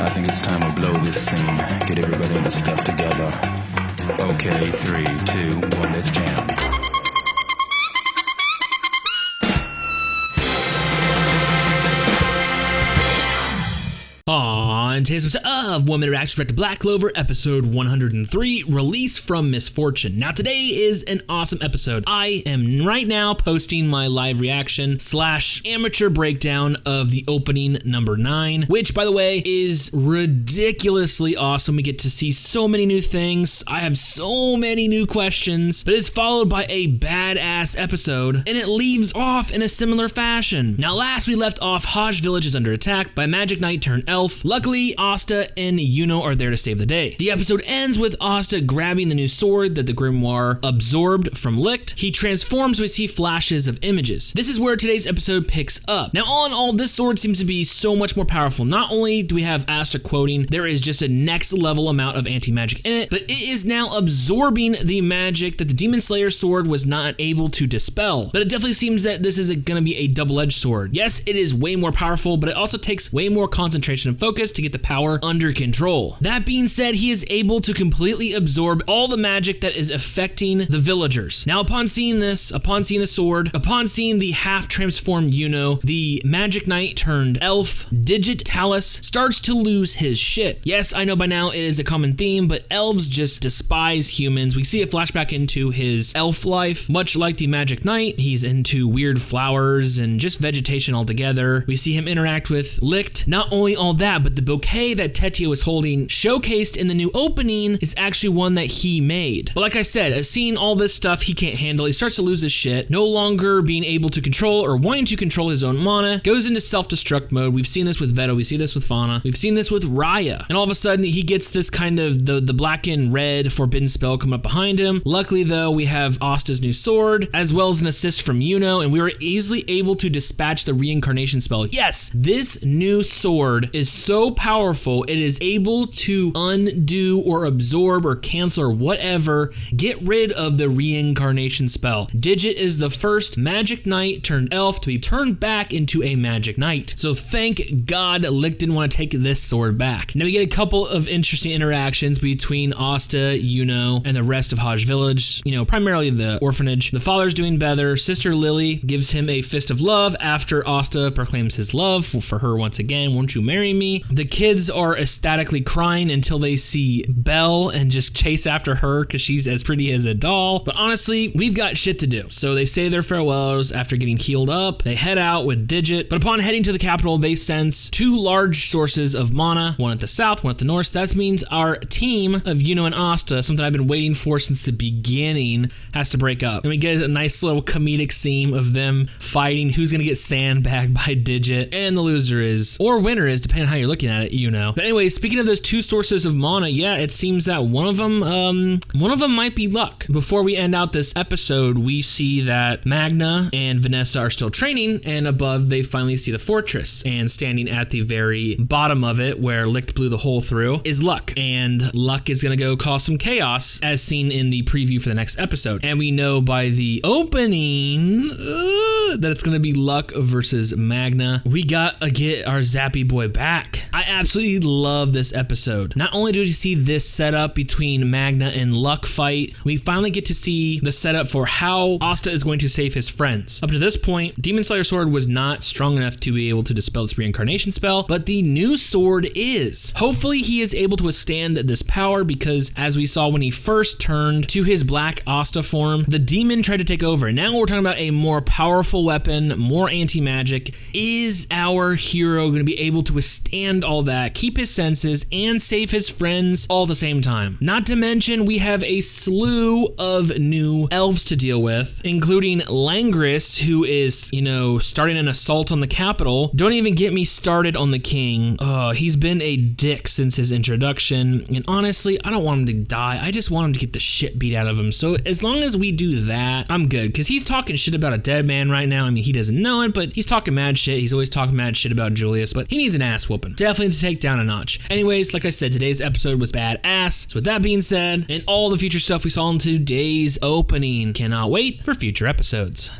I think it's time we blow this scene. Get everybody in the stuff together. Okay, 3, 2, 1, let's jam. On today's episode of 1 Minute Reaction to Black Clover, episode 103, Release from Misfortune. Now today is an awesome episode. I am right now posting my live reaction / amateur breakdown of the opening number 9, which by the way is ridiculously awesome. We get to see so many new things. I have so many new questions, but it's followed by a badass episode, and it leaves off in a similar fashion. Now last we left off, Hajj Village is under attack by Magic Knight turned elf. Luckily, Asta and Yuno are there to save the day. The episode ends with Asta grabbing the new sword that the grimoire absorbed from Licht. He transforms, we see flashes of images. This is where today's episode picks up. Now, all in all, this sword seems to be so much more powerful. Not only do we have Asta quoting, there is just a next level amount of anti-magic in it, but it is now absorbing the magic that the Demon Slayer sword was not able to dispel. But it definitely seems that this is gonna be a double-edged sword. Yes, it is way more powerful, but it also takes way more concentration and focus to get the power under control. That being said, he is able to completely absorb all the magic that is affecting the villagers. Now, upon seeing the sword, upon seeing the half-transformed Yuno, the Magic Knight turned elf, Digit Talus, starts to lose his shit. Yes, I know by now it is a common theme, but elves just despise humans. We see a flashback into his elf life. Much like the Magic Knight, he's into weird flowers and just vegetation altogether. We see him interact with Licht. Not only all that, but the bouquet that Tetia was holding showcased in the new opening is actually one that he made. But like I said, seeing all this stuff he can't handle, he starts to lose his shit, no longer being able to control or wanting to control his own mana, goes into self-destruct mode. We've seen this with Veto, we see this with Fauna, we've seen this with Raya, and all of a sudden he gets this kind of the black and red forbidden spell coming up behind him. Luckily though, we have Asta's new sword, as well as an assist from Yuno, and we were easily able to dispatch the reincarnation spell. Yes, this new sword is so powerful, it is able to undo or absorb or cancel or whatever, get rid of the reincarnation spell. Digit is the first Magic Knight turned elf to be turned back into a Magic Knight. So thank God Licht didn't want to take this sword back. Now we get a couple of interesting interactions between Asta, Yuno, and the rest of Hajj Village, primarily the orphanage. The father's doing better. Sister Lily gives him a fist of love after Asta proclaims his love for her once again. Won't you marry me? The kids are ecstatically crying until they see Belle and just chase after her because she's as pretty as a doll. But honestly, we've got shit to do. So they say their farewells after getting healed up. They head out with Digit, but upon heading to the capital, they sense 2 large sources of mana, one at the south, one at the north. That means our team of Yuno and Asta, something I've been waiting for since the beginning, has to break up. And we get a nice little comedic scene of them fighting who's gonna get sandbagged by Digit, and the loser is, or winner is, depending on how you're looking at it, But anyway, speaking of those 2 sources of mana, yeah, it seems that one of them might be luck. Before we end out this episode, we see that Magna and Vanessa are still training, and above they finally see the fortress, and standing at the very bottom of it where Licht blew the hole through is Luck, and Luck is gonna go cause some chaos as seen in the preview for the next episode. And we know by the opening that it's gonna be Luck versus Magna. We gotta get our Zappy boy back. I absolutely love this episode. Not only do we see this setup between Magna and Luck fight, we finally get to see the setup for how Asta is going to save his friends. Up to this point, Demon Slayer sword was not strong enough to be able to dispel this reincarnation spell, but the new sword is. Hopefully he is able to withstand this power because as we saw when he first turned to his black Asta form, the demon tried to take over. Now we're talking about a more powerful weapon, more anti-magic. Is our hero going to be able to withstand all that, keep his senses, and save his friends all at the same time? Not to mention, we have a slew of new elves to deal with, including Langris, who is, starting an assault on the capital. Don't even get me started on the king. He's been a dick since his introduction, and honestly, I don't want him to die. I just want him to get the shit beat out of him. So as long as we do that, I'm good, because he's talking shit about a dead man right now. I mean, he doesn't know it, but he's talking mad shit. He's always talking mad shit about Julius, but he needs an ass whooping. Definitely to take down a notch. Anyways, like I said, today's episode was badass. So with that being said, and all the future stuff we saw in today's opening, cannot wait for future episodes.